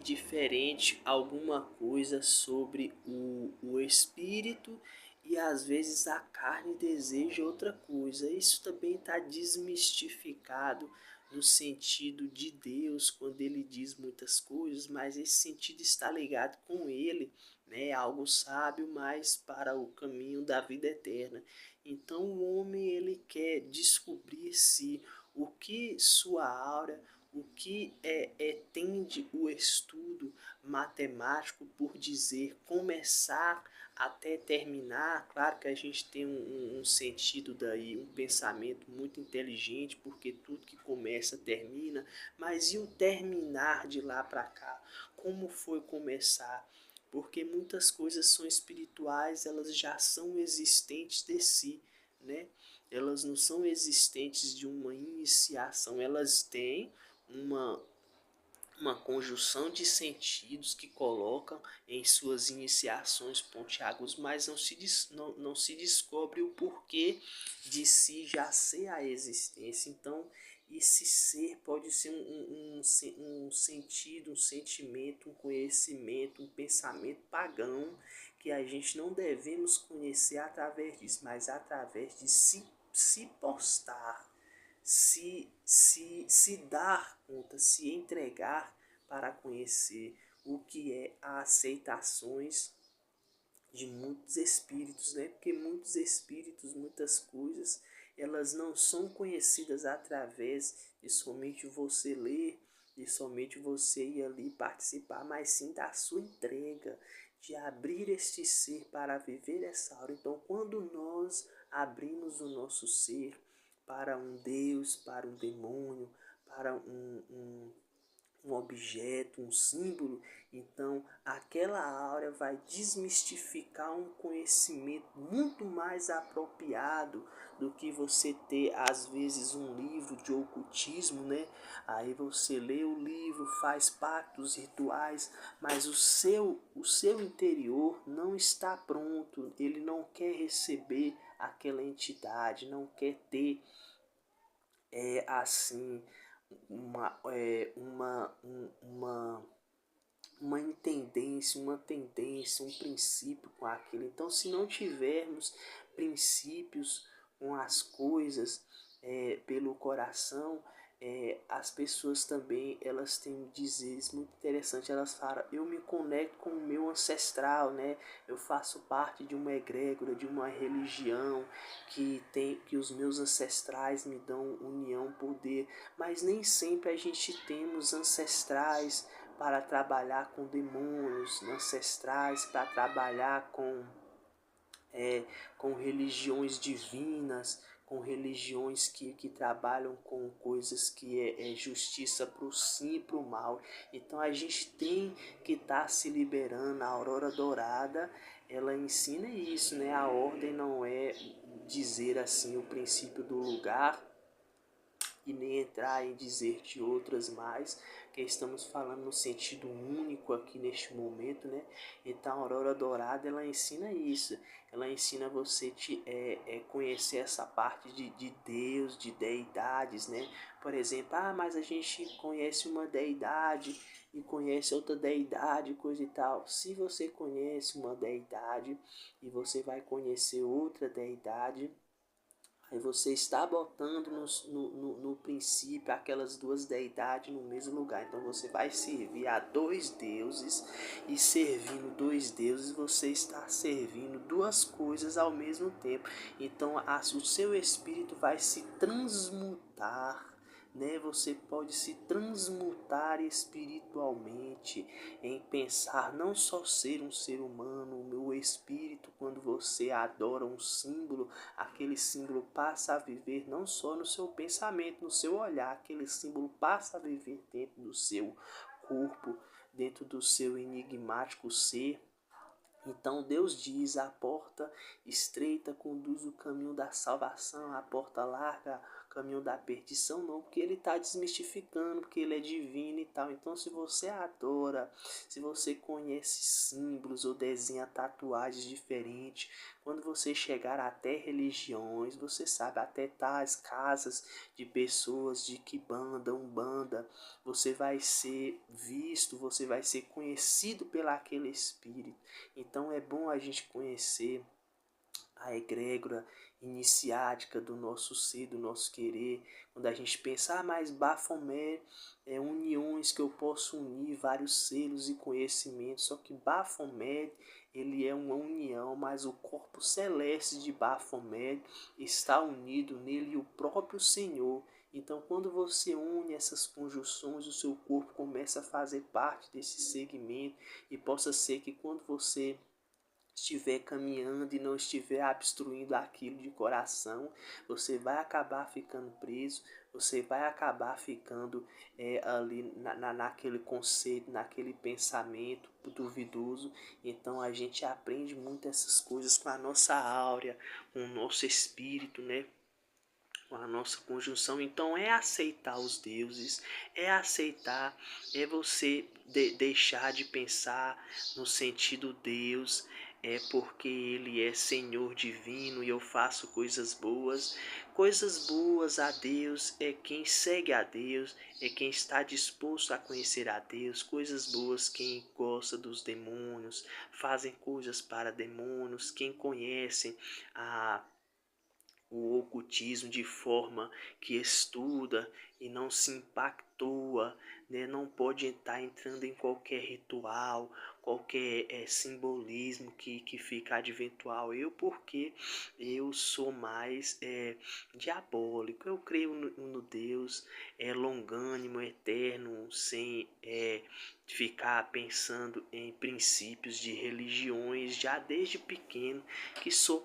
diferente alguma coisa sobre o espírito e às vezes a carne deseja outra coisa. Isso também está desmistificado no sentido de Deus, quando ele diz muitas coisas, mas esse sentido está ligado com ele, né? Algo sábio, mas para o caminho da vida eterna. Então o homem ele quer descobrir se o que sua aura, o que tende o estudo matemático por dizer começar até terminar. Claro que a gente tem um sentido daí, um pensamento muito inteligente, porque tudo que começa termina, mas e o terminar de lá para cá? Como foi começar? Porque muitas coisas são espirituais, elas já são existentes de si, né? Elas não são existentes de uma iniciação, elas têm uma uma conjunção de sentidos que colocam em suas iniciações pontiagudos, mas não se descobre o porquê de si já ser a existência. Então, esse ser pode ser um sentido, um sentimento, um conhecimento, um pensamento pagão que a gente não devemos conhecer através disso, mas através de se postar, se dar conta, se entregar para conhecer o que é as aceitações de muitos espíritos, né? Porque muitos espíritos, muitas coisas, elas não são conhecidas através de somente você ler, de somente você ir ali participar, mas sim da sua entrega, de abrir este ser para viver essa hora. Então, quando nós abrimos o nosso ser para um Deus, para um demônio, para um objeto, um símbolo, então aquela aura vai desmistificar um conhecimento muito mais apropriado do que você ter às vezes um livro de ocultismo, né? Aí você lê o livro, faz pactos rituais, mas o seu interior não está pronto, ele não quer receber aquela entidade, não quer ter assim uma tendência, um princípio com aquilo. Então, se não tivermos princípios com as coisas pelo coração, as pessoas também elas têm dizeres muito interessantes. Elas falam: eu me conecto com o meu ancestral, né? Eu faço parte de uma egrégora, de uma religião que os meus ancestrais me dão união, poder. Mas nem sempre a gente temos ancestrais para trabalhar com demônios, ancestrais para trabalhar com religiões divinas, com religiões que trabalham com coisas que é justiça para o sim e para o mal. Então a gente tem que estar se liberando. A aurora dourada, ela ensina isso, né? A ordem não é dizer assim o princípio do lugar e nem entrar em dizer de outras mais, que estamos falando no sentido único aqui neste momento, né? Então a aurora dourada ela ensina isso, ela ensina você conhecer essa parte de Deus, de deidades, né? Por exemplo, mas a gente conhece uma deidade e conhece outra deidade, coisa e tal. Se você conhece uma deidade e você vai conhecer outra deidade, aí você está botando no princípio aquelas duas deidades no mesmo lugar. Então você vai servir a dois deuses, e servindo dois deuses você está servindo duas coisas ao mesmo tempo. Então o seu espírito vai se transmutar, né? Você pode se transmutar espiritualmente em pensar não só ser um ser humano. O meu espírito, quando você adora um símbolo, aquele símbolo passa a viver não só no seu pensamento, no seu olhar, aquele símbolo passa a viver dentro do seu corpo, dentro do seu enigmático ser. Então Deus diz: a porta estreita conduz o caminho da salvação, a porta larga caminho da perdição, não, porque ele está desmistificando, porque ele é divino e tal. Então, se você adora, se você conhece símbolos ou desenha tatuagens diferentes, quando você chegar até religiões, você sabe, até tais casas de pessoas de Quimbanda, Umbanda, você vai ser visto, você vai ser conhecido pelaquele espírito. Então é bom a gente conhecer a egrégora iniciática do nosso ser, do nosso querer. Quando a gente pensa, mas Baphomet é uniões que eu posso unir vários selos e conhecimentos, só que Baphomet ele é uma união, mas o corpo celeste de Baphomet está unido nele o próprio Senhor. Então, quando você une essas conjunções, o seu corpo começa a fazer parte desse segmento, e possa ser que quando você estiver caminhando e não estiver obstruindo aquilo de coração, você vai acabar ficando preso, você vai acabar ficando ali naquele conceito, naquele pensamento duvidoso. Então a gente aprende muito essas coisas com a nossa áurea, com o nosso espírito, né? Com a nossa conjunção. Então é aceitar os deuses, é aceitar, é você deixar de pensar no sentido Deus, é porque ele é Senhor divino e eu faço coisas boas. Coisas boas a Deus é quem segue a Deus, é quem está disposto a conhecer a Deus. Coisas boas quem gosta dos demônios, fazem coisas para demônios, quem conhece o ocultismo de forma que estuda e não se impactua, né? Não pode estar entrando em qualquer ritual, qualquer simbolismo que fica adventual. Porque eu sou mais diabólico. Eu creio no Deus longânimo, eterno, sem ficar pensando em princípios de religiões já desde pequeno, que sou